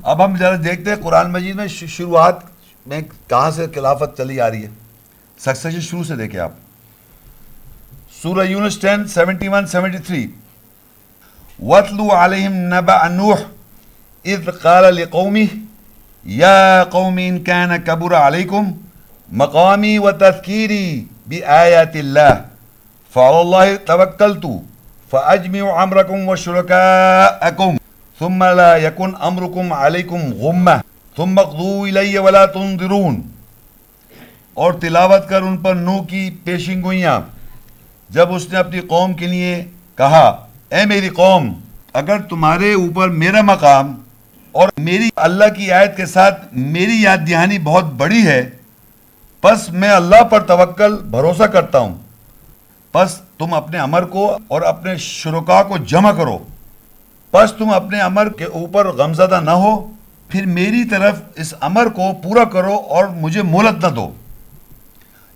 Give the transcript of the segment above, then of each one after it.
اب ہم ذرا دیکھتے ہیں قرآن مجید میں شروعات میں کہاں سے خلافت چلی آ رہی ہے. سکسیشن شروع سے دیکھیں آپ. سورہ یونس 10 71 73 وَاتْلُ عَلَيْهِمْ نَبَأَ نُوحٍ إِذْ قَالَ لِقَوْمِهِ يَا قَوْمِ إِنْ كَانَ كَبُرَ عَلَيْكُمْ مَقَامِي وَتَذْكِيرِي بِآيَاتِ اللَّهِ فَعَلَى اللَّهِ تَوَكَّلْتُ فَأَجْمِعُوا أَمْرَكُمْ وَشُرَكَاءَكُمْ ثُمَّ لَا يَكُنْ أَمْرُكُمْ عَلَيْكُمْ غُمَّةً ثُمَّ اقْضُوا إِلَيَّ وَلَا تُنظِرُونَ. اور تلاوت کر ان پر نوح کی پیشین گوئیاں جب اس نے اپنی قوم کے لیے کہا اے میری قوم اگر تمہارے اوپر میرا مقام اور میری اللہ کی آیت کے ساتھ میری یاد دہانی بہت بڑی ہے پس میں اللہ پر توکل بھروسہ کرتا ہوں. پس تم اپنے امر کو اور اپنے شرکاء کو جمع کرو. پس تم اپنے امر کے اوپر غمزدہ نہ ہو پھر میری طرف اس امر کو پورا کرو اور مجھے مہلت نہ دو.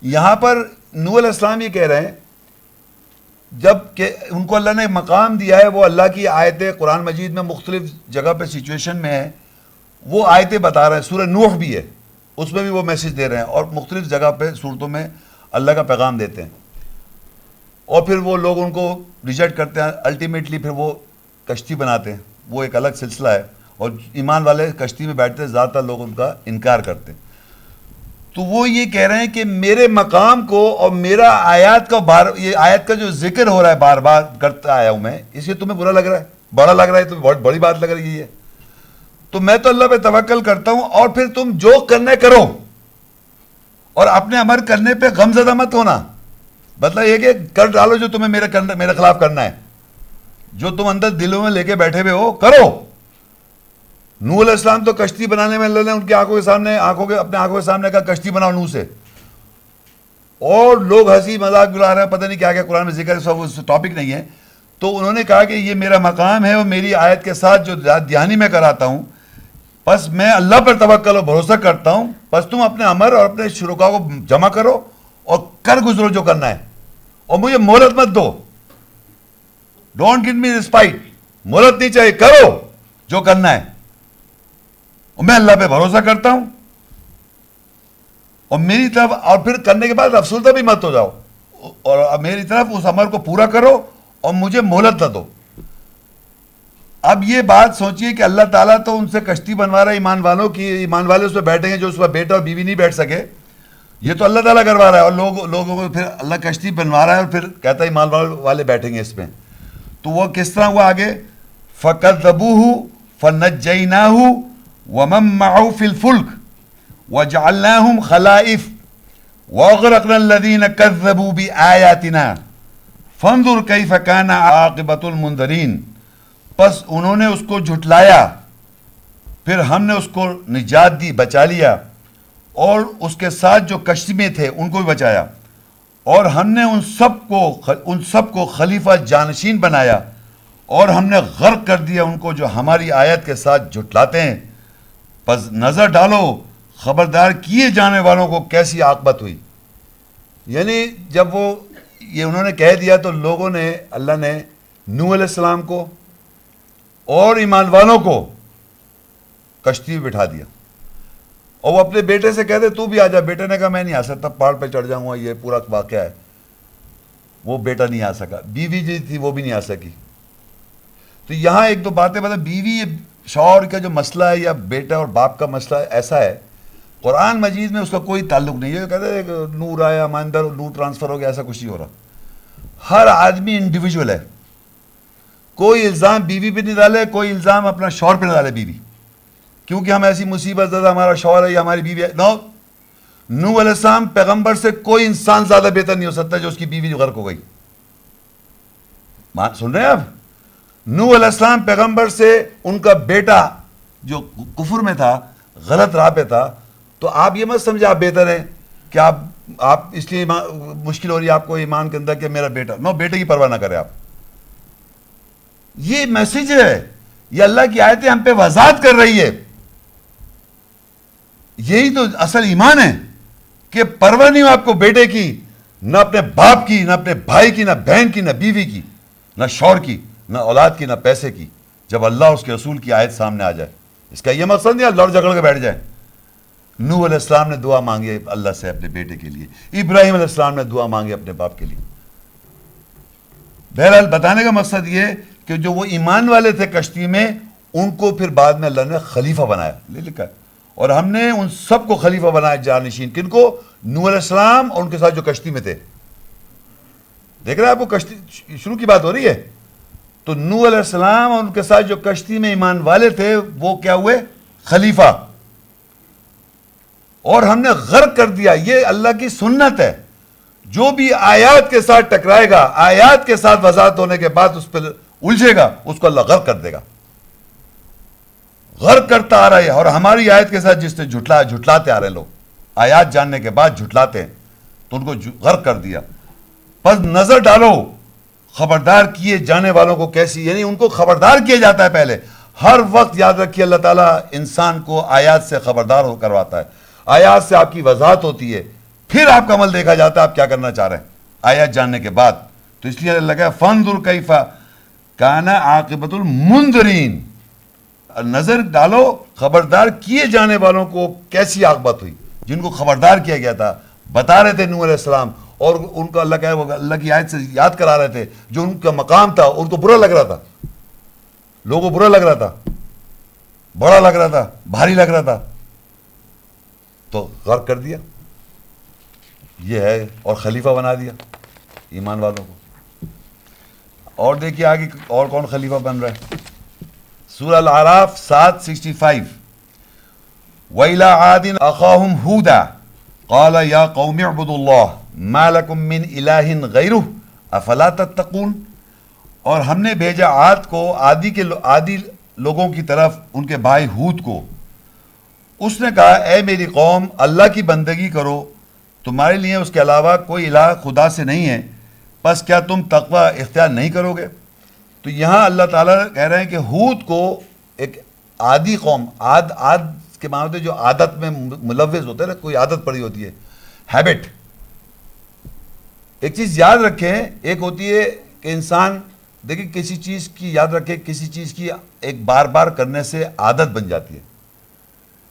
یہاں پر نوح علیہ السلام یہ کہہ رہے ہیں جب کہ ان کو اللہ نے مقام دیا ہے وہ اللہ کی آیتیں قرآن مجید میں مختلف جگہ پہ سچویشن میں ہیں وہ آیتیں بتا رہے ہیں. سورہ نوح بھی ہے اس میں بھی وہ میسج دے رہے ہیں اور مختلف جگہ پہ صورتوں میں اللہ کا پیغام دیتے ہیں اور پھر وہ لوگ ان کو ریجیکٹ کرتے ہیں. الٹیمیٹلی پھر وہ کشتی بناتے ہیں وہ ایک الگ سلسلہ ہے اور ایمان والے کشتی میں بیٹھتے ہیں زیادہ تر لوگ ان کا انکار کرتے ہیں. تو وہ یہ کہہ رہے ہیں کہ میرے مقام کو اور میرا آیات کا یہ آیت کا جو ذکر ہو رہا ہے بار بار کرتا آیا ہوں میں اس لیے تمہیں برا لگ رہا ہے بڑا لگ رہا ہے تمہیں بہت بڑی بات لگ رہی ہے تو میں تو اللہ پہ توکل کرتا ہوں اور پھر تم جو کرنے کرو اور اپنے امر کرنے پہ غمزدہ مت ہونا. مطلب یہ کہ کر ڈالو جو تمہیں میرے خلاف کرنا ہے جو تم اندر دلوں میں لے کے بیٹھے ہوئے ہو کرو. نوح علیہ السلام تو کشتی بنانے میں اللہ نے ان کی آنکھوں کے سامنے اپنے آنکھوں کے سامنے کہا کشتی بناؤ نوح سے اور لوگ ہنسی مذاق بلا رہے ہیں پتہ نہیں کیا کیا قرآن میں ذکر ہے سب اس ٹاپک نہیں ہے. تو انہوں نے کہا کہ یہ میرا مقام ہے اور میری آیت کے ساتھ جو دہانی میں کراتا ہوں بس میں اللہ پر توکل و بھروسہ کرتا ہوں بس تم اپنے امر اور اپنے شرکاء کو جمع کرو اور کر گزرو جو کرنا ہے اور مجھے مہلت مت دو. ڈونٹ گیو می رسپائٹ مہلت نہیں چاہیے کرو جو کرنا ہے اور میں اللہ پہ بھروسہ کرتا ہوں اور میری طرف اور پھر کرنے کے بعد افسردہ بھی مت ہو جاؤ اور میری طرف اس عمل کو پورا کرو اور مجھے مہلت نہ دو. اب یہ بات سوچئے کہ اللہ تعالیٰ تو ان سے کشتی بنوا رہا ہے ایمان والوں کی ایمان والے اس پہ بیٹھیں گے جو اس پہ بیٹا اور بیوی نہیں بیٹھ سکے یہ تو اللہ تعالیٰ کروا رہا ہے اور لوگوں کو پھر اللہ کشتی بنوا رہا ہے اور پھر کہتا ہے ایمان والے بیٹھیں گے اس میں. تو وہ کس طرح ہوا آگے فَكَذَّبُوهُ فَنَجَّيْنَاهُ وَمَن مَّعَهُ فِي الْفُلْكِ وَجَعَلْنَاهُمْ خَلَائِفَ وَأَغْرَقْنَا الَّذِينَ كَذَّبُوا بِآيَاتِنَا فَانظُرْ كَيْفَ كَانَ عَاقِبَةُ الْمُنذَرِينَ. پس انہوں نے اس کو جھٹلایا پھر ہم نے اس کو نجات دی بچا لیا اور اس کے ساتھ جو کشتی میں تھے ان کو بھی بچایا اور ہم نے ان سب کو خلیفہ جانشین بنایا اور ہم نے غرق کر دیا ان کو جو ہماری آیت کے ساتھ جھٹلاتے ہیں. پس نظر ڈالو خبردار کیے جانے والوں کو کیسی عاقبت ہوئی. یعنی جب وہ یہ انہوں نے کہہ دیا تو لوگوں نے اللہ نے نوح علیہ السلام کو اور ایمان والوں کو کشتی میں بٹھا دیا اور وہ اپنے بیٹے سے کہتے تو بھی آ جا. بیٹے نے کہا میں نہیں آ سکتا پہاڑ پہ چڑھ جاؤں گا یہ پورا واقعہ ہے. وہ بیٹا نہیں آ سکا بیوی جو تھی وہ بھی نہیں آ سکی. تو یہاں ایک دو باتیں مطلب بیوی شوہر کا جو مسئلہ ہے یا بیٹا اور باپ کا مسئلہ ایسا ہے قرآن مجید میں اس کا کوئی تعلق نہیں ہے. کہتے ہیں نور آیا ہمارے اندر نور ٹرانسفر ہو گیا ایسا کچھ نہیں ہو رہا. ہر آدمی انڈیویجول ہے. کوئی الزام بیوی پہ نہیں ڈالے کوئی الزام اپنا شوہر پہ نہ ڈالے بیوی کیونکہ ہم ایسی مصیبت زدہ ہمارا شوہر ہے یا ہماری بیوی ہے. نوح علیہ السلام پیغمبر سے کوئی انسان زیادہ بہتر نہیں ہو سکتا جو اس کی بیوی غرق ہو گئی. سن رہے ہیں آپ نوح علیہ السلام پیغمبر سے ان کا بیٹا جو کفر میں تھا غلط راہ پہ تھا تو آپ یہ مت سمجھے آپ بہتر ہیں کہ آپ اس لیے مشکل ہو رہی ہے آپ کو ایمان کے اندر کہ میرا بیٹا بیٹے کی پرواہ نہ کرے آپ. یہ میسج ہے یہ اللہ کی آیتیں ہم پہ وضاحت کر رہی ہے. یہی تو اصل ایمان ہے کہ پرواہ نہیں ہو آپ کو بیٹے کی نہ اپنے باپ کی نہ اپنے بھائی کی نہ بہن کی نہ بیوی کی نہ شوہر کی نہ اولاد کی نہ پیسے کی جب اللہ اس کے رسول کی آیت سامنے آ جائے. اس کا یہ مقصد نہیں لڑ جھگڑ کے بیٹھ جائے. نوح علیہ السلام نے دعا مانگی اللہ سے اپنے بیٹے کے لیے, ابراہیم علیہ السلام نے دعا مانگی اپنے باپ کے لیے. بہرحال بتانے کا مقصد یہ کہ جو وہ ایمان والے تھے کشتی میں, ان کو پھر بعد میں اللہ نے خلیفہ بنایا, لکھا ہے, اور ہم نے ان سب کو خلیفہ بنایا جانشین. کن کو؟ نوح علیہ السلام اور ان کے ساتھ جو کشتی میں تھے. دیکھ رہے ہیں آپ کو کشتی شروع کی بات ہو رہی ہے. تو نوح علیہ السلام اور ان کے ساتھ جو کشتی میں ایمان والے تھے وہ کیا ہوئے؟ خلیفہ. اور ہم نے غرق کر دیا. یہ اللہ کی سنت ہے, جو بھی آیات کے ساتھ ٹکرائے گا, آیات کے ساتھ وضاحت ہونے کے بعد اس پہ الجھے گا, اس کو اللہ غرق کر دے گا. غرق کرتا آ رہا ہے. اور ہماری آیت کے ساتھ جس نے جھٹلاتے آ رہے ہیں لوگ, آیات جاننے کے بعد جھٹلاتے ہیں, تو ان کو غرق کر دیا. بس نظر ڈالو خبردار کیے جانے والوں کو کیسی, یعنی ان کو خبردار کیا جاتا ہے پہلے. ہر وقت یاد رکھیے اللہ تعالیٰ انسان کو آیات سے خبردار کرواتا ہے, آیات سے آپ کی وضاحت ہوتی ہے, پھر آپ کا عمل دیکھا جاتا ہے آپ کیا کرنا چاہ رہے ہیں آیات جاننے کے بعد. تو اس لیے اللہ کہا فانظر کیف کان عاقبۃ المنذرین, نظر ڈالو خبردار کیے جانے والوں کو کیسی عاقبت ہوئی. جن کو خبردار کیا گیا تھا, بتا رہے تھے نوح علیہ السلام, اور ان کو اللہ کہا وہ اللہ کی آیت سے یاد کرا رہے تھے, جو ان کا مقام تھا ان کو برا لگ رہا تھا, لوگوں کو برا لگ رہا تھا, بڑا لگ رہا تھا, بھاری لگ رہا تھا, تو غرق کر دیا. یہ ہے, اور خلیفہ بنا دیا ایمان والوں کو. اور دیکھیے آگے اور کون خلیفہ بن رہا ہے. سورہ الاعراف 7:65 وَإِلَىٰ عَادٍ أَخَاهُمْ هُودًا قَالَ يَا قَوْمِ اعْبُدُوا اللَّهَ مَا لَكُم مِّنْ إِلَٰهٍ غَيْرُهُ أَفَلَا تَتَّقُونَ. اور ہم نے بھیجا عاد کو, عادی لوگوں کی طرف, ان کے بھائی ہود کو. اس نے کہا اے میری قوم اللہ کی بندگی کرو, تمہارے لیے اس کے علاوہ کوئی الہ خدا سے نہیں ہے, پس کیا تم تقوی اختیار نہیں کرو گے. تو یہاں اللہ تعالیٰ کہہ رہے ہیں کہ ہود کو ایک عادی قوم, عاد کے معنی ہوتے جو عادت میں ملوث ہوتا ہے نا, کوئی عادت پڑی ہوتی ہے, ہیبٹ. ایک چیز یاد رکھیں, ایک ہوتی ہے کہ انسان دیکھیں کسی چیز کی یاد رکھے, کسی چیز کی ایک بار بار کرنے سے عادت بن جاتی ہے.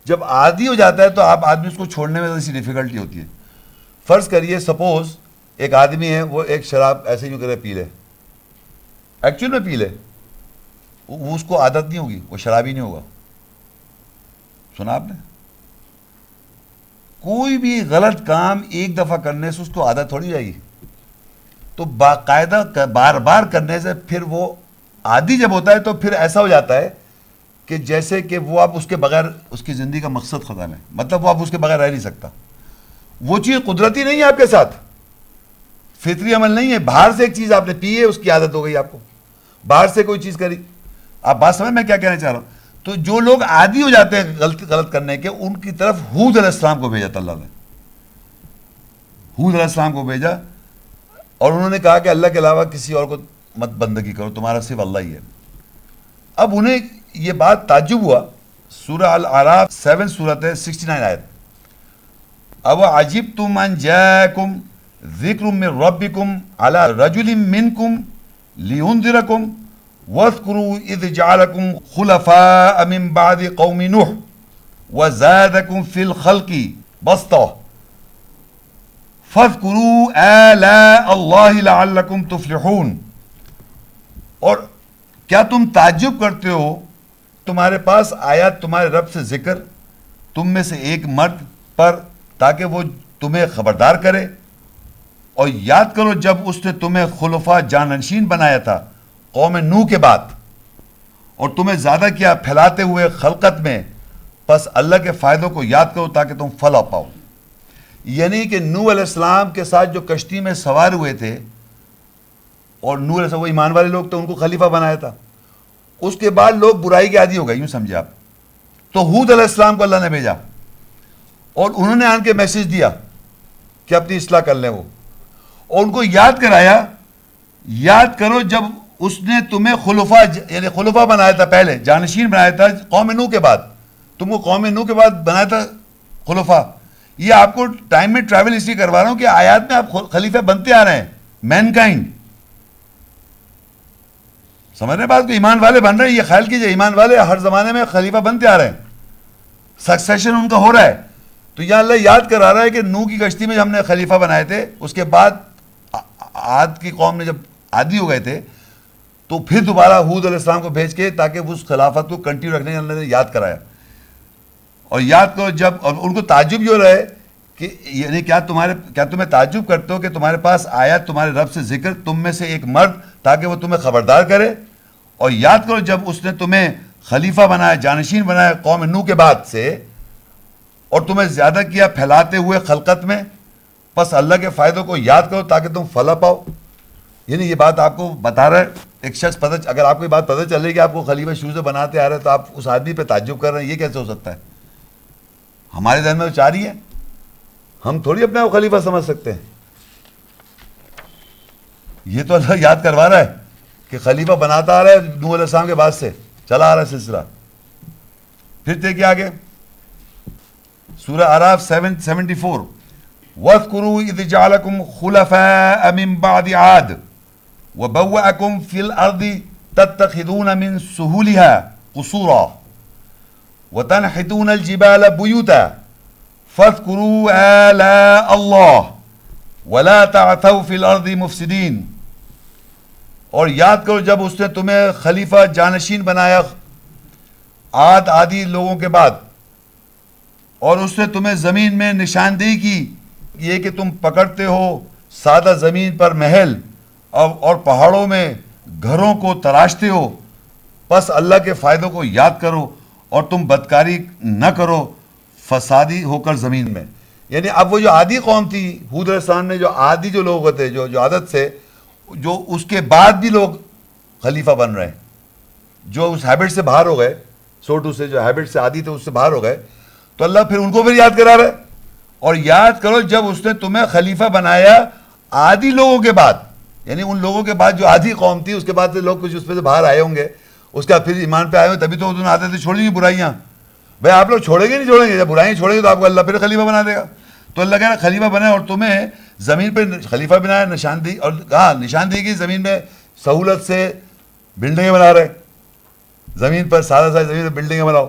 جب عادی ہو جاتا ہے تو آپ آدمی اس کو چھوڑنے میں تھوڑی سی ڈیفیکلٹی ہوتی ہے. فرض کریے سپوز ایک آدمی ہے, وہ ایک شراب ایسے ہی کرے پی لے, ایکچوئل میں پی لے, وہ اس کو عادت نہیں ہوگی, وہ شرابی نہیں ہوگا. سنا آپ نے, کوئی بھی غلط کام ایک دفعہ کرنے سے اس کو عادت تھوڑی جائے گی. تو باقاعدہ بار بار کرنے سے پھر وہ عادی جب ہوتا ہے تو پھر ایسا ہو جاتا ہے کہ جیسے کہ وہ آپ اس کے بغیر, اس کی زندگی کا مقصد ختم ہے, مطلب وہ آپ اس کے بغیر رہ نہیں سکتا. وہ چیز قدرتی نہیں ہے آپ کے ساتھ, فطری عمل نہیں ہے. باہر سے ایک چیز آپ نے پی ہے, اس کی عادت ہو گئی آپ کو, باہر سے کوئی چیز کری. آپ بات سمجھ میں کیا کہنا چاہ رہا ہوں. تو جو لوگ عادی ہو جاتے ہیں غلط کرنے کے, ان کی طرف ہود علیہ السلام کو بھیجا تھا اللہ نے. ہود علیہ السلام کو بھیجا, اور انہوں نے کہا کہ اللہ کے علاوہ کسی اور کو مت بندگی کرو, تمہارا صرف اللہ ہی ہے. اب انہیں یہ بات تعجب ہوا. سورہ الاعراف 7 سورت ہے 69 آیت. اب عجبتم ان جاءکم ذکر من ربکم علی رجل منکم لینذرکم واذکروا اذ جعلکم خلفاء من بعد قوم نوح وزادکم فی الخلق بسطہ فاذکروا آلاء اللہ لعلکم تفلحون. اور کیا تم تعجب کرتے ہو, تمہارے پاس آیا تمہارے رب سے ذکر تم میں سے ایک مرد پر, تاکہ وہ تمہیں خبردار کرے, اور یاد کرو جب اس نے تمہیں خلفاء جانشین بنایا تھا قوم نوح کے بعد, اور تمہیں زیادہ کیا پھیلاتے ہوئے خلقت میں, پس اللہ کے فائدوں کو یاد کرو تاکہ تم فلاح پاؤ. یعنی کہ نوح علیہ السلام کے ساتھ جو کشتی میں سوار ہوئے تھے, اور نوح علیہ السلام وہ ایمان والے لوگ تھے, ان کو خلیفہ بنایا تھا. اس کے بعد لوگ برائی کے عادی ہو گئے, یوں سمجھے آپ. تو ہود علیہ السلام کو اللہ نے بھیجا, اور انہوں نے آن کے میسج دیا کہ اپنی اصلاح کر لیں وہ, اور ان کو یاد کرایا, یاد کرو جب اس نے تمہیں خلفاء یعنی خلفاء بنایا تھا, پہلے جانشین بنایا تھا قوم نوح کے بعد, تم کو قوم نوح کے بعد بنایا تھا خلفاء. یہ آپ کو ٹائم میں ٹریول اس لیے کروا رہا ہوں کہ آیات میں آپ خلیفہ بنتے آ رہے ہیں, مین کائنڈ. سمجھ رہے بات کو؟ ایمان والے بن رہے ہیں. یہ خیال کیجئے ایمان والے ہر زمانے میں خلیفہ بنتے آ رہے ہیں, سکسیشن ان کا ہو رہا ہے. تو یہ اللہ یاد کرا رہا ہے کہ نوح کی کشتی میں جب ہم نے خلیفہ بنائے تھے, اس کے بعد عاد کی قوم نے جب عادی ہو گئے تھے تو پھر دوبارہ ہود علیہ السلام کو بھیج کے تاکہ اس خلافت کو کنٹینیو رکھنے کے اللہ نے یاد کرایا. اور یاد کرو جب, اور ان کو تعجب یہ ہو رہا ہے کہ یعنی کیا تمہیں تعجب کرتے ہو کہ تمہارے پاس آیا تمہارے رب سے ذکر, تم میں سے ایک مرد, تاکہ وہ تمہیں خبردار کرے. اور یاد کرو جب اس نے تمہیں خلیفہ بنایا, جانشین بنایا قوم نوح کے بعد سے, اور تمہیں زیادہ کیا پھیلاتے ہوئے خلقت میں, بس اللہ کے فائدوں کو یاد کرو تاکہ تم فلاح پاؤ. یعنی یہ بات آپ کو بتا رہا ہے ایک شخص, اگر آپ کو یہ بات پتہ چلے کہ آپ کو خلیفہ شروع سے بناتے آ رہے ہیں تو آپ اس آدمی پہ تعجب کر رہے ہیں, یہ کیسے ہو سکتا ہے؟ ہمارے ذہن میں تو چار ہی ہے, ہم تھوڑی اپنے آپ خلیفہ سمجھ سکتے ہیں. یہ تو اللہ یاد کروا رہا ہے کہ خلیفہ بناتا آ رہا ہے نوح علیہ السلام کے بعد سے چلا آ رہا ہے سلسلہ. پھر دیکھیے آگے سورہ اعراف 74, وَاذْكُرُوا إِذْ جَعَلَكُمْ خُلَفَاءَ مِنْ بَعْدِ عَادٍ وَبَوَّأَكُمْ فِي الْأَرْضِ تَتَّخِذُونَ مِنْ سُهُولِهَا قُصُورًا وَتَنْحِتُونَ الْجِبَالَ بُيُوتًا فَاذْكُرُوا آلَاءَ اللَّهِ وَلَا تَعْثَوْا فِي الْأَرْضِ مُفْسِدِينَ. اور یاد کرو جب اس نے تمہیں خلیفہ جانشین بنایا عاد عادی لوگوں کے بعد, اور اس نے تمہیں زمین میں نشاندہی کی, یہ کہ تم پکڑتے ہو سادہ زمین پر محل اور پہاڑوں میں گھروں کو تراشتے ہو, بس اللہ کے فائدوں کو یاد کرو اور تم بدکاری نہ کرو فسادی ہو کر زمین میں. یعنی اب وہ جو عادی قوم تھی ہود علیہ السلام نے, جو عادی جو لوگ ہوتے جو عادت سے, جو اس کے بعد بھی لوگ خلیفہ بن رہے ہیں, جو اس ہیبٹ سے باہر ہو گئے, سوٹو سے جو ہیبٹ سے عادی تھے اس سے باہر ہو گئے, تو اللہ پھر ان کو پھر یاد کرا رہا ہے. اور یاد کرو جب اس نے تمہیں خلیفہ بنایا عادی لوگوں کے بعد, یعنی ان لوگوں کے بعد جو عادی قوم تھی, اس کے بعد سے لوگ کچھ اس پہ سے باہر آئے ہوں گے, اس کے بعد پھر ایمان پہ آئے ہوئے, تبھی تو انہوں نے عادت سے چھوڑی گی برائیاں. بھائی آپ لوگ چھوڑیں گے نہیں چھوڑیں گے, جب برائیاں چھوڑیں گے تو آپ کو اللہ پھر خلیفہ بنا دے گا. تو اللہ کہہ رہا خلیفہ بنا, اور تمہیں زمین پہ خلیفہ بنایا, نشاندہی, اور کہاں نشاندہی کی زمین میں سہولت سے بلڈنگیں بنا رہے, زمین پر سادہ سادہ زمین پہ بلڈنگیں بناؤ.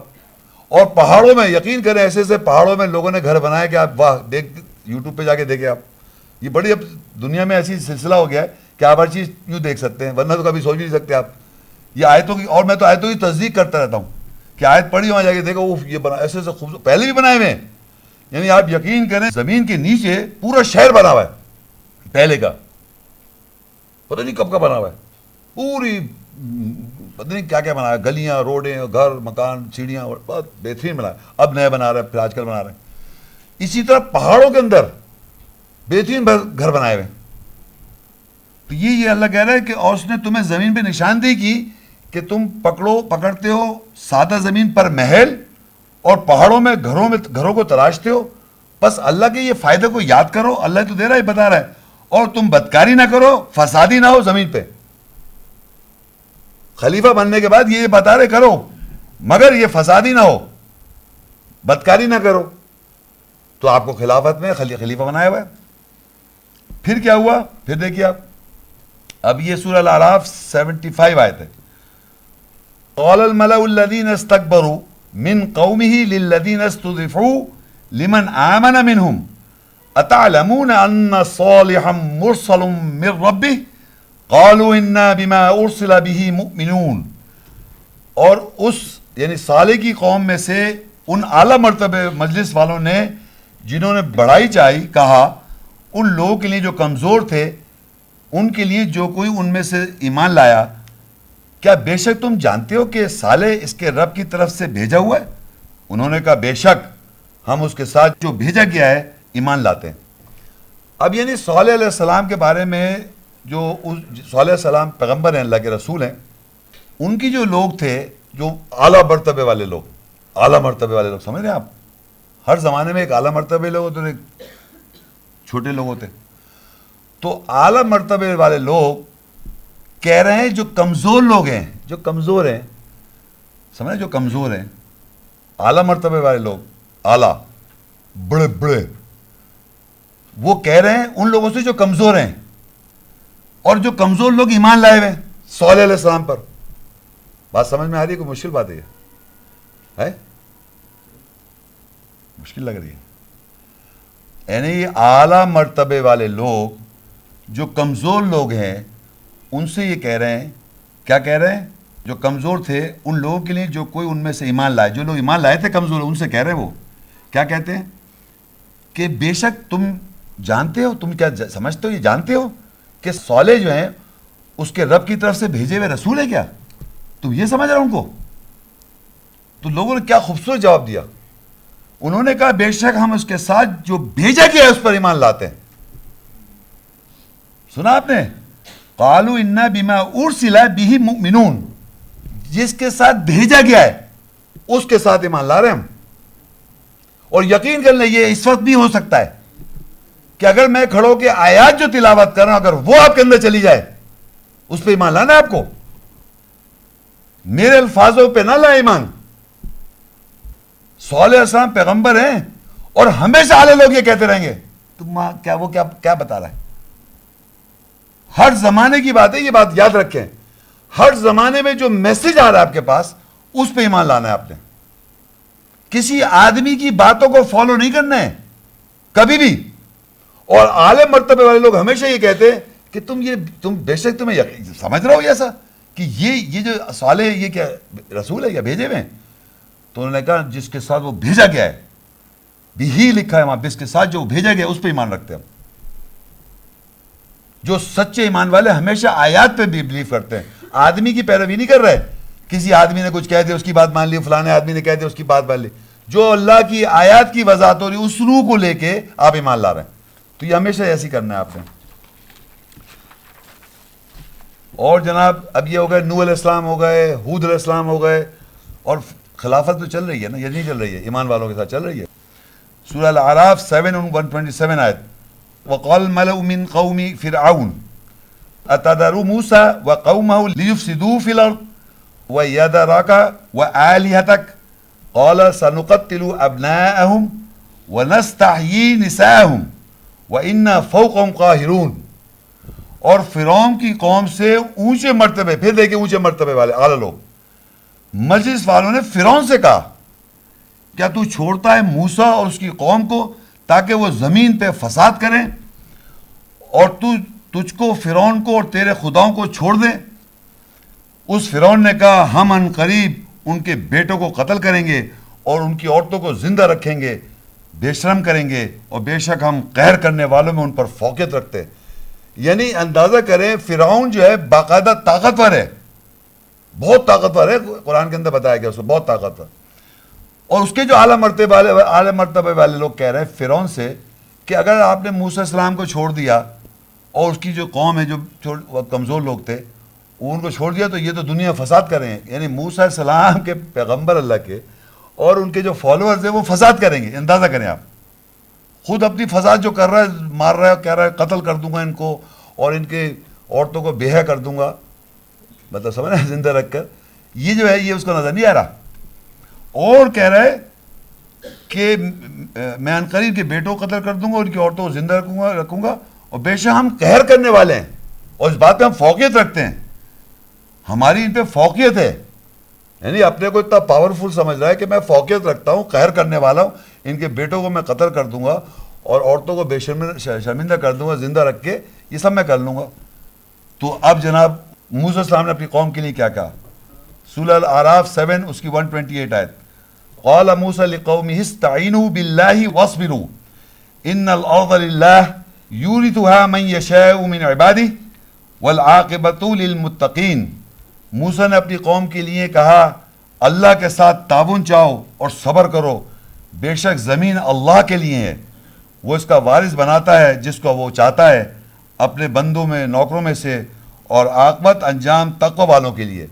اور پہاڑوں میں یقین کریں ایسے ایسے پہاڑوں میں لوگوں نے گھر بنائے کہ آپ واہ, یوٹیوب پہ جا کے دیکھیں آپ, یہ بڑی اب دنیا میں ایسی سلسلہ ہو گیا ہے کہ آپ ہر چیز یوں دیکھ سکتے ہیں, ورنہ تو کبھی سوچ بھی نہیں سکتے آپ. یہ آیتوں کی, اور میں تو آیتوں کی تصدیق کرتا رہتا ہوں کہ آیت پڑھی وہاں جا کے دیکھو, یہ بنا ایسے ایسے خوبصورت, پہلے بھی بنائے ہوئے ہیں. یعنی آپ یقین کریں زمین کے نیچے پورا شہر بنا ہوا ہے پہلے کا, پتہ نہیں کب کا بنا ہوا ہے, پوری پتہ نہیں کیا کیا بنا ہے, گلیاں, روڈیں, گھر, مکان, سیڑھیاں, بہت بہترین بنا ہے. اب نئے بنا رہے ہیں, پھر آج کل بنا رہے ہیں. اسی طرح پہاڑوں کے اندر بہترین گھر بنائے ہوئے. تو یہ اللہ کہہ رہا ہے کہ اور اس نے تمہیں زمین پہ نشاندہی کی کہ تم پکڑتے ہو سادہ زمین پر محل, اور پہاڑوں میں گھروں کو تراشتے ہو, بس اللہ کے یہ فائدے کو یاد کرو. اللہ تو دے رہا ہے, بتا رہا ہے, اور تم بدکاری نہ کرو, فسادی نہ ہو زمین پہ. خلیفہ بننے کے بعد یہ بتا رہے کرو, مگر یہ فسادی نہ ہو, بدکاری نہ کرو. تو آپ کو خلافت میں خلیفہ بنایا ہوا ہے. پھر کیا ہوا, پھر دیکھیے آپ, اب یہ سورہ الاعراف 75 آیت ہے. قال الملأ الذين استكبروا من قومه للذين استضعفوا لمن آمن منهم اتعلمون ان صالحا مرسل من ربه قالوا انا بما ارسل به مؤمنون. اور اس یعنی صالح کی قوم میں سے ان اعلیٰ مرتبہ مجلس والوں نے جنہوں نے بڑائی چاہی, کہا ان لوگوں کے لیے جو کمزور تھے, ان کے لیے جو کوئی ان میں سے ایمان لایا, کیا بے شک تم جانتے ہو کہ صالح اس کے رب کی طرف سے بھیجا ہوا ہے؟ انہوں نے کہا بے شک ہم اس کے ساتھ جو بھیجا گیا ہے ایمان لاتے ہیں. اب یعنی صالح علیہ السلام کے بارے میں, جو صالح علیہ السلام پیغمبر ہیں, اللہ کے رسول ہیں, ان کی جو لوگ تھے, جو اعلیٰ مرتبے والے لوگ, اعلیٰ مرتبے والے لوگ سمجھ رہے ہیں آپ, ہر زمانے میں ایک اعلیٰ مرتبے لوگ ہوتے, ایک چھوٹے لوگ ہوتے. تو اعلیٰ مرتبے والے لوگ کہہ رہے ہیں جو کمزور لوگ ہیں, جو کمزور ہیں, سمجھے, جو کمزور ہیں, اعلیٰ مرتبے والے لوگ, اعلیٰ بڑے بڑے, وہ کہہ رہے ہیں ان لوگوں سے جو کمزور ہیں, اور جو کمزور لوگ ایمان لائے ہوئے صالح علیہ السلام پر, بات سمجھ میں آ رہی ہے؟ کوئی مشکل بات ہے؟ مشکل لگ رہی ہے؟ یعنی اعلیٰ مرتبے والے لوگ جو کمزور لوگ ہیں ان سے یہ کہہ رہے ہیں، کیا کہہ رہے ہیں؟ جو کمزور تھے ان لوگوں کے لیے جو کوئی ان میں سے ایمان لائے، جو لوگ ایمان لائے تھے کمزور، ان سے کہہ رہے ہیں، وہ کیا کہتے ہیں کہ بے شک تم جانتے ہو، تم کیا سمجھتے ہو، یہ جانتے ہو کہ صالح جو ہیں اس کے رب کی طرف سے بھیجے ہوئے رسول ہے کیا؟ تم یہ سمجھ رہے ہو ان کو؟ تو لوگوں نے کیا خوبصورت جواب دیا، انہوں نے کہا بے شک ہم اس کے ساتھ جو بھیجا گیا ہے اس پر ایمان لاتے ہیں. سنا آپ نے؟ قالوا انا بما ارسل به مؤمنون، جس کے ساتھ بھیجا گیا ہے اس کے ساتھ ایمان لا رہے ہیں ہم. اور یقین کر لیں یہ اس وقت بھی ہو سکتا ہے کہ اگر میں کھڑو کے آیات جو تلاوت کر رہا ہوں اگر وہ آپ کے اندر چلی جائے اس پہ ایمان لانا ہے آپ کو. میرے الفاظوں پہ نہ لائے ایمان. صالح علیہ السلام پیغمبر ہیں اور ہمیشہ اعلی لوگ یہ کہتے رہیں گے. تم وہ کیا بتا رہا ہے؟ ہر زمانے کی بات ہے، یہ بات یاد رکھیں. ہر زمانے میں جو میسج آ رہا ہے آپ کے پاس اس پہ ایمان لانا ہے آپ نے. کسی آدمی کی باتوں کو فالو نہیں کرنا ہے کبھی بھی. اور اعلی مرتبے والے لوگ ہمیشہ یہ کہتے ہیں کہ تم بے شک تمہیں سمجھ رہا ہو ایسا کہ یہ جو صالح ہے یہ کیا رسول ہے یا بھیجے ہوئے ہیں؟ تو انہوں نے کہا جس کے ساتھ وہ بھیجا گیا ہے، بھی لکھا ہے وہاں، جس کے ساتھ جو بھیجا گیا اس پہ ایمان رکھتے ہیں. جو سچے ایمان والے ہمیشہ آیات پہ بھی بلیو کرتے ہیں، آدمی کی پیروی نہیں کر رہے. کسی آدمی نے کچھ کہہ دیا اس کی بات مان لی، فلانے آدمی نے کہہ دیا اس کی بات مان لی. جو اللہ کی آیات کی وضاحت ہو رہی اس روح کو لے کے آپ ایمان لا رہے ہیں. تو یہ ہمیشہ ایسی کرنا ہے آپ نے. اور جناب اب یہ ہو گئے نوح علیہ السلام ہو گئے، ہود علیہ السلام ہو گئے، اور خلافت تو چل رہی ہے نا، یہ نہیں چل رہی ہے، ایمان والوں کے ساتھ چل رہی ہے. سورہ الاعراف 7:127 آیت. وقال الملأ من قوم فرعون اتذر موسى وقومه ليفسدوا في الارض ويذرك وآلهتك قال سنقتل ابناءهم ونستحيي نساءهم وإنا فوقهم قاهرون. اور فرعون کی قوم سے اونچے مرتبے، پھر دیکھیں اونچے مرتبے والے اعلی لوگ، مجلس والوں نے فرعون سے کہا کیا تو چھوڑتا ہے موسیٰ اور اس کی قوم کو تاکہ وہ زمین پہ فساد کریں، اور تجھ کو فرعون کو اور تیرے خداؤں کو چھوڑ دیں. اس فرعون نے کہا ہم ان قریب ان کے بیٹوں کو قتل کریں گے اور ان کی عورتوں کو زندہ رکھیں گے، بے شرم کریں گے، اور بے شک ہم قہر کرنے والوں میں ان پر فوقیت رکھتے. یعنی اندازہ کریں فرعون جو ہے باقاعدہ طاقتور ہے، بہت طاقتور ہے، قرآن کے اندر بتایا گیا اس کو بہت طاقتور. اور اس کے جو اعلیٰ مرتبے والے لوگ کہہ رہے ہیں فرعون سے کہ اگر آپ نے موسیٰ السلام کو چھوڑ دیا اور اس کی جو قوم ہے جو کمزور لوگ تھے ان کو چھوڑ دیا تو یہ تو دنیا فساد کر رہے ہیں. یعنی موسیٰ السلام کے پیغمبر اللہ کے اور ان کے جو فالوورز ہیں وہ فساد کریں گے. اندازہ کریں آپ خود اپنی فساد جو کر رہا ہے، مار رہا ہے، کہہ رہا ہے قتل کر دوں گا ان کو اور ان کے عورتوں کو بیاہ کر دوں گا، مطلب سمجھ رہے ہیں زندہ رکھ کر. یہ جو ہے یہ اس کو نظر نہیں آ رہا. اور کہہ رہا ہے کہ میں عنقریب کے بیٹوں کو قتل کر دوں گا اور ان کی عورتوں کو زندہ رکھوں گا اور بے شک ہم قہر کرنے والے ہیں اور اس بات پہ ہم فوقیت رکھتے ہیں، ہماری ان پہ فوقیت ہے. یعنی اپنے کو اتنا پاورفل سمجھ رہا ہے کہ میں فوقیت رکھتا ہوں، قہر کرنے والا ہوں، ان کے بیٹوں کو میں قتل کر دوں گا اور عورتوں کو شرمندہ کر دوں گا زندہ رکھ کے، یہ سب میں کر لوں گا. تو اب جناب موسیٰ علیہ السلام نے اپنی قوم کے لیے کیا کہا؟ سورہ الاعراف 7 اس کی 128 آیت. قال موسیٰ لقومہ استعینوا باللہ واصبروا ان الارض للہ یورثها من یشاء من عبادہ والعاقبۃ للمتقین. موسیٰ نے اپنی قوم کے لیے کہا اللہ کے ساتھ تعاون چاہو اور صبر کرو، بے شک زمین اللہ کے لیے ہے، وہ اس کا وارث بناتا ہے جس کو وہ چاہتا ہے اپنے بندوں میں نوکروں میں سے، اور عاقبت انجام تقوی والوں کے لیے.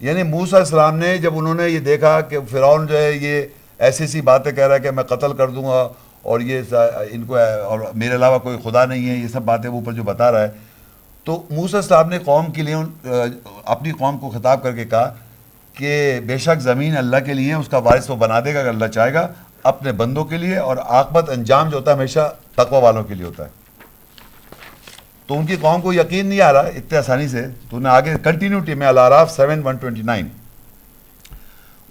یعنی موسیٰ علیہ السلام نے جب انہوں نے یہ دیکھا کہ فرعون جو ہے یہ ایسی باتیں کہہ رہا ہے کہ میں قتل کر دوں گا اور یہ ان کو اور میرے علاوہ کوئی خدا نہیں ہے، یہ سب باتیں وہ اوپر جو بتا رہا ہے، تو موسیٰ علیہ السلام نے قوم کے لیے اپنی قوم کو خطاب کر کے کہا کہ بے شک زمین اللہ کے لیے، اس کا وارث وہ بنا دے گا اگر اللہ چاہے گا اپنے بندوں کے لیے، اور عاقبت انجام جو ہوتا ہے ہمیشہ تقوی والوں کے لیے ہوتا ہے. تو ان کی قوم کو یقین نہیں آ رہا اتنے آسانی سے. تو انہیں آگے کنٹینیوٹی میں الاعراف 7:129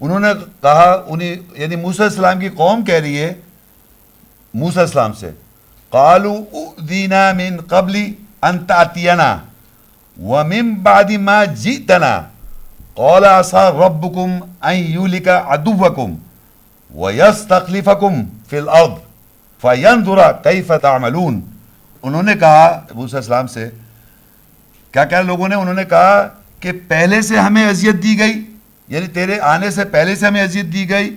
انہوں نے کہا یعنی موسیٰ السلام کی قوم کہہ رہی ہے موسیٰ السلام سے قالوا اؤذینا من قبل ان تأتینا ومن بعد ما جئتنا قال عسى ربكم ان يهلك عدوكم ويستخلفكم في الارض فينظر كيف تعملون. انہوں نے کہا موسیٰ السلام سے کیا لوگوں نے, انہوں نے کہا کہ پہلے سے ہمیں اذیت دی گئی, یعنی تیرے آنے سے پہلے سے ہمیں اذیت دی گئی,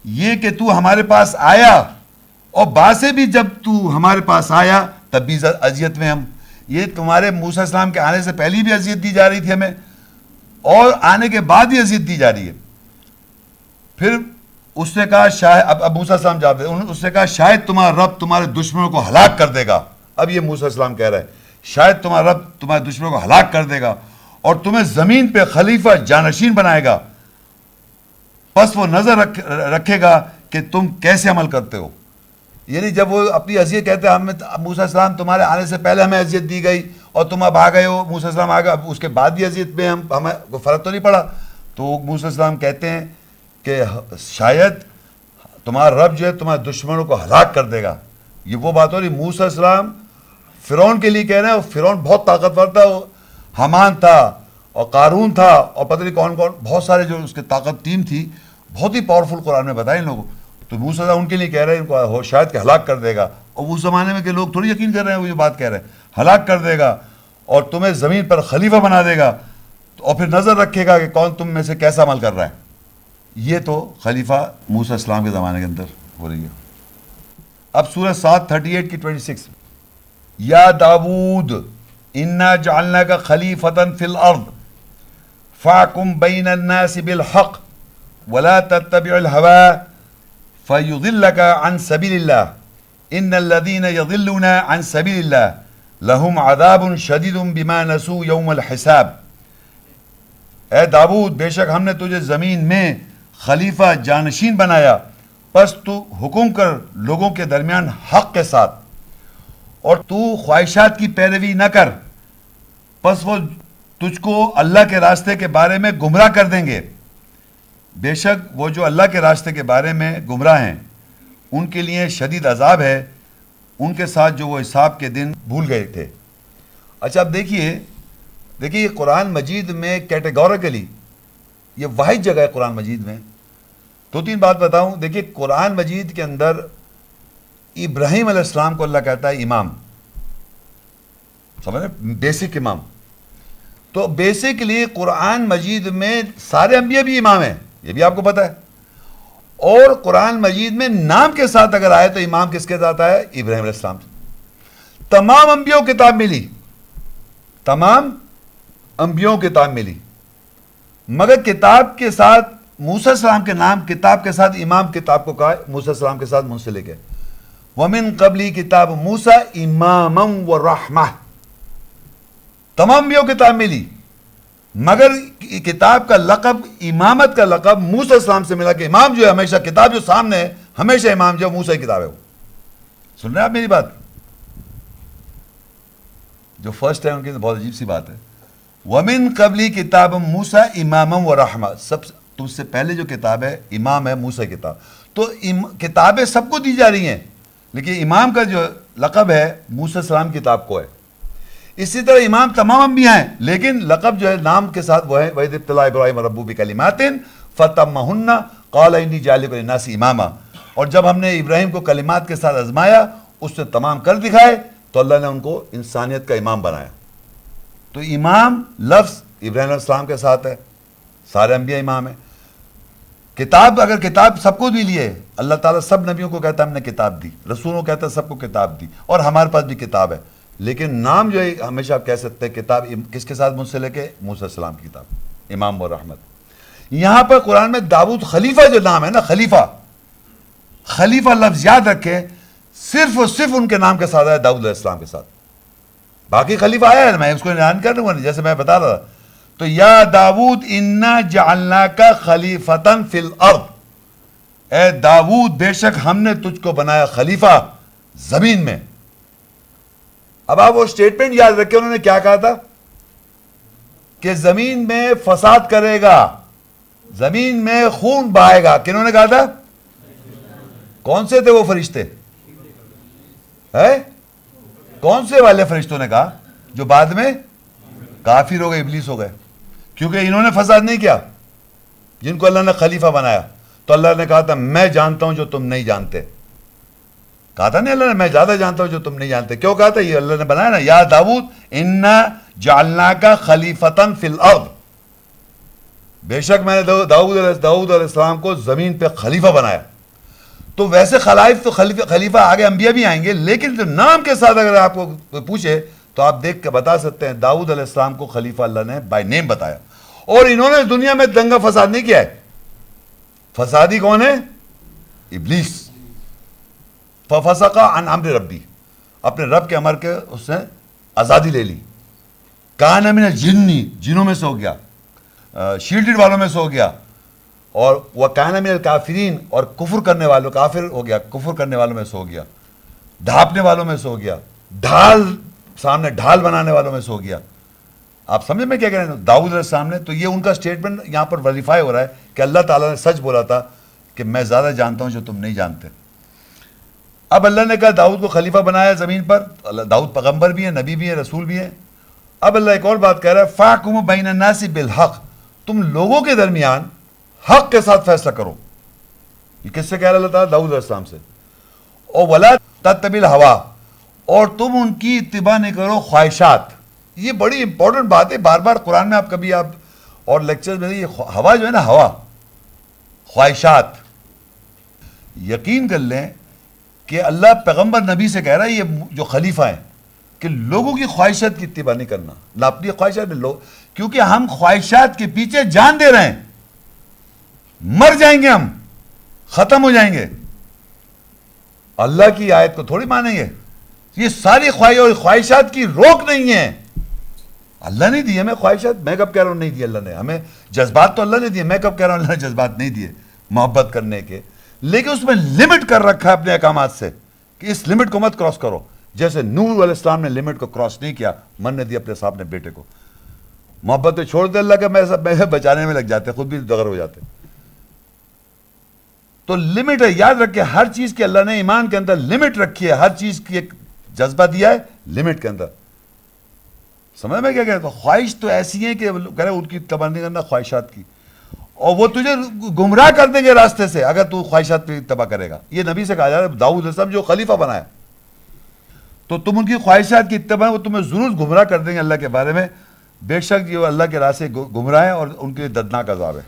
یہ کہ تو ہمارے پاس آیا اور بعد سے بھی جب تو ہمارے پاس آیا تب بھی اذیت میں ہم, یہ تمہارے موسیٰ السلام کے آنے سے پہلے بھی اذیت دی جا رہی تھی ہمیں اور آنے کے بعد بھی اذیت دی جا رہی ہے. پھر اس نے کہا شاید, اب موسیٰ السلام جواب دے, اس نے کہا شاید تمہارا رب تمہارے دشمنوں کو ہلاک کر دے گا. اب یہ موسیٰ السلام کہہ رہا ہے شاید تمہارا رب تمہارے دشمنوں کو ہلاک کر دے گا اور تمہیں زمین پہ خلیفہ جانشین بنائے گا, پس وہ نظر رکھے گا کہ تم کیسے عمل کرتے ہو. یعنی جب وہ اپنی اذیت کہتے ہیں ہمیں موسیٰ السلام تمہارے آنے سے پہلے ہمیں اذیت دی گئی اور تم اب آ گئے ہو, موسیٰ السلام آ گئے, اب اس کے بعد بھی اذیت میں ہمیں کوئی فرق تو نہیں پڑا. تو موسیٰ السلام کہتے ہیں کہ شاید تمہارا رب جو ہے تمہارے دشمنوں کو ہلاک کر دے گا. یہ وہ بات ہو رہی موسیٰ السلام فرعون کے لیے کہہ رہے ہیں, فرعون بہت طاقتور تھا, حامان تھا اور قارون تھا اور پتہ نہیں کون کون, بہت سارے جو اس کے طاقت ٹیم تھی, بہت ہی پاورفل قرآن میں بتایا ان لوگوں. تو موسیٰ السلام ان کے لیے کہہ رہے ہیں ان کو شاید کہ ہلاک کر دے گا, اور اس زمانے میں کہ لوگ تھوڑی یقین کر رہے ہیں وہ یہ بات کہہ رہے ہیں, ہلاک کر دے گا اور تمہیں زمین پر خلیفہ بنا دے گا اور پھر نظر رکھے گا کہ کون تم میں سے کیسا عمل کر رہا ہے. یہ تو خلیفہ موسیٰ السلام کے زمانے کے اندر ہو رہی ہے. اب سورہ 7:38 کی 26, یا داود انا جعلناک خلیفۃ فی الارض فاحکم بین الناس بالحق ولا تتبع الهوى فیضلک عن سبیل اللہ ان الذین یضلون عن سبیل اللہ لہم عذاب شدید بما نسوا یوم الحساب. اے داود بے شک ہم نے تجھے زمین میں خلیفہ جانشین بنایا, پس تو حکم کر لوگوں کے درمیان حق کے ساتھ اور تو خواہشات کی پیروی نہ کر, پس وہ تجھ کو اللہ کے راستے کے بارے میں گمراہ کر دیں گے. بے شک وہ جو اللہ کے راستے کے بارے میں گمراہ ہیں ان کے لیے شدید عذاب ہے ان کے ساتھ جو وہ حساب کے دن بھول گئے تھے. اچھا اب دیکھیے قرآن مجید میں کیٹیگوریکلی یہ واحد جگہ ہے قرآن مجید میں. 2-3 بات بتاؤں. دیکھیے قرآن مجید کے اندر ابراہیم علیہ السلام کو اللہ کہتا ہے امام, سمجھ رہے, بیسک امام. تو بیسکلی قرآن مجید میں سارے انبیاء بھی امام ہیں, یہ بھی آپ کو پتہ ہے. اور قرآن مجید میں نام کے ساتھ اگر آئے تو امام کس کے ساتھ آیا؟ ابراہیم علیہ السلام. تمام انبیاء کتاب ملی, تمام انبیاء کتاب ملی, مگر کتاب کے ساتھ موسیٰ السلام کے نام کتاب کے ساتھ امام کتاب کو کہا موسیٰ السلام کے ساتھ منسلک ہے. وَمِن قَبْلِ کتاب موسیٰ امامًا وَرَحْمَةً. تمام انبیاء کتاب ملی مگر کتاب کا لقب, امامت کا لقب موسیٰ السلام سے ملا کہ امام جو ہے ہمیشہ, کتاب جو سامنے ہے ہمیشہ امام جو موسیٰ کی کتاب ہے. وہ سن رہے ہیں آپ میری بات؟ جو فرسٹ ہے ان کی بہت عجیب سی بات ہے. وَمِن قَبْلِ کتاب موسیٰ امامًا وَرَحْمَةً. سب تم سے پہلے جو کتاب ہے امام ہے موسیٰ کی کتاب. تو کتابیں سب کو دی جا رہی ہیں لیکن امام کا جو لقب ہے موسیٰ السلام کی کتاب کو ہے. اسی طرح امام تمام انبیاء ہیں لیکن لقب جو ہے نام کے ساتھ وہ ہے وَإِذِ ابْتَلَىٰ إِبْرَاهِيمَ رَبُّهُ بِكَلِمَاتٍ فَأَتَمَّهُنَّ قَالَ إِنِّي جَاعِلُكَ لِلنَّاسِ إِمَامًا. اور جب ہم نے ابراہیم کو کلمات کے ساتھ آزمایا اس سے تمام کر دکھائے تو اللہ نے ان کو انسانیت کا امام بنایا. تو امام لفظ ابراہیم علیہ السلام کے ساتھ ہے, سارے انبیاء امام ہیں. کتاب اگر کتاب سب کو بھی لیے, اللہ تعالیٰ سب نبیوں کو کہتا ہے ہم نے کتاب دی, رسولوں کو کہتا ہے سب کو کتاب دی, اور ہمارے پاس بھی کتاب ہے. لیکن نام جو ہے ہمیشہ آپ کہہ سکتے ہیں کتاب کس کے ساتھ منسلک ہے؟ موسیٰ السلام کی کتاب, امام و رحمت. یہاں پر قرآن میں داود خلیفہ جو نام ہے نا, خلیفہ لفظ یاد رکھے صرف اور صرف ان کے نام کے ساتھ آیا, داؤد علیہ السلام کے ساتھ. باقی خلیفہ آیا ہے, میں اس کو اعلان کر دوں گا جیسے میں بتا رہا تھا. تو یا داود انا جعلناک خلیفۃ فی الارض, اے داود بے شک ہم نے تجھ کو بنایا خلیفہ زمین میں. اب آپ وہ اسٹیٹمنٹ یاد رکھیں انہوں نے کیا کہا تھا کہ زمین میں فساد کرے گا, زمین میں خون بہائے گا. کنہوں نے کہا تھا؟ کون سے تھے وہ فرشتے؟ کون سے والے فرشتوں نے کہا جو بعد میں کافر ہو گئے، ابلیس ہو گئے؟ کیونکہ انہوں نے فساد نہیں کیا. جن کو اللہ نے خلیفہ بنایا تو اللہ نے کہا تھا میں جانتا ہوں جو تم نہیں جانتے. کہا تھا نہیں اللہ نے میں زیادہ جانتا ہوں جو تم نہیں جانتے. کیوں کہا تھا؟ یہ اللہ نے بنایا نا، یا داؤد انا جعلناک خلیفتن فی الارض، بے شک میں نے داؤد علیہ السلام کو زمین پہ خلیفہ بنایا. تو ویسے خلائف تو خلیفہ آگے انبیاء بھی آئیں گے، لیکن جو نام کے ساتھ اگر آپ کو پوچھے تو آپ دیکھ کے بتا سکتے ہیں داؤد علیہ السلام کو خلیفہ اللہ نے بائی نیم بتایا. اور انہوں نے دنیا میں دنگا فساد نہیں کیا ہے. فسادی کون ہے؟ ابلیس. ففسق عن امر ربی، اپنے رب کے امر کے اس نے آزادی لے لی. کان من الجن، جنوں میں سے ہو گیا، شیلڈڈ والوں میں سے ہو گیا. اور وہ کان من الکافرین، اور کفر کرنے والوں، کافر ہو گیا، کفر کرنے والوں میں سے ہو گیا، ڈھانپنے والوں میں سے ہو گیا، ڈھال سامنے ڈھال بنانے والوں میں سے ہو گیا. آپ سمجھ میں کیا کہہ رہے ہیں؟ داؤد علیہ السلام نے تو یہ ان کا سٹیٹمنٹ یہاں پر ویریفائی ہو رہا ہے کہ اللہ تعالیٰ نے سچ بولا تھا کہ میں زیادہ جانتا ہوں جو تم نہیں جانتے. اب اللہ نے کہا داؤد کو خلیفہ بنایا زمین پر. داؤد پیغمبر بھی ہیں، نبی بھی ہیں، رسول بھی ہیں. اب اللہ ایک اور بات کہہ رہا ہے، فاحکم بین الناس بالحق، تم لوگوں کے درمیان حق کے ساتھ فیصلہ کرو. یہ کس سے کہہ رہا اللہ تعالیٰ؟ داؤد علیہ السلام سے. اور ولا تتبع الہوا، اور تم ان کی اتباع نہیں کرو خواہشات. یہ بڑی امپورٹنٹ بات ہے، بار بار قرآن میں آپ کبھی آپ اور لیکچر میں یہ ہوا جو ہے نا، ہوا خواہشات. یقین کر لیں کہ اللہ پیغمبر نبی سے کہہ رہا ہے یہ جو خلیفہ ہیں کہ لوگوں کی خواہشات کی اتباع نہیں کرنا، نہ اپنی خواہشات میں لو، کیونکہ ہم خواہشات کے پیچھے جان دے رہے ہیں. مر جائیں گے، ہم ختم ہو جائیں گے. اللہ کی آیت کو تھوڑی مانیں گے. یہ ساری خواہشات کی روک نہیں ہے. اللہ نہیں دی ہمیں خواہشات. میں کب کہہ رہا ہوں نہیں دی اللہ نے ہمیں؟ جذبات تو اللہ نے دیے. میں کب کہہ رہا ہوں اللہ نے جذبات نہیں دیے محبت کرنے کے؟ لیکن اس میں لمٹ کر رکھا ہے اپنے احکامات سے کہ اس لمٹ کو مت کراس کرو. جیسے نوح علیہ السلام نے لمٹ کو کراس نہیں کیا، مرنے دیا اپنے صاحب نے بیٹے کو. محبت تو چھوڑ دے اللہ کا، میں بچانے میں لگ جاتے، خود بھی دغر ہو جاتے. تو لمٹ ہے، یاد رکھے ہر چیز کے اللہ نے ایمان کے اندر لمٹ رکھی ہے. ہر چیز کی ایک جذبہ دیا ہے لمٹ کے اندر. سمجھ میں کیا کہہ رہے؟ تو خواہش تو ایسی ہیں کہ کہہ رہے ان کی تباہ نہیں کرنا خواہشات کی، اور وہ تجھے گمراہ کر دیں گے راستے سے اگر تو خواہشات پہ تباہ کرے گا. یہ نبی سے کہا جا رہا ہے، داؤد علیہ السلام جو خلیفہ بنایا تو تم ان کی خواہشات کی اتباع، وہ تمہیں ضرور گمراہ کر دیں گے اللہ کے بارے میں. بے شک یہ اللہ کے راہ سے گمراہ ہیں اور ان کے دردناک عذاب ہے.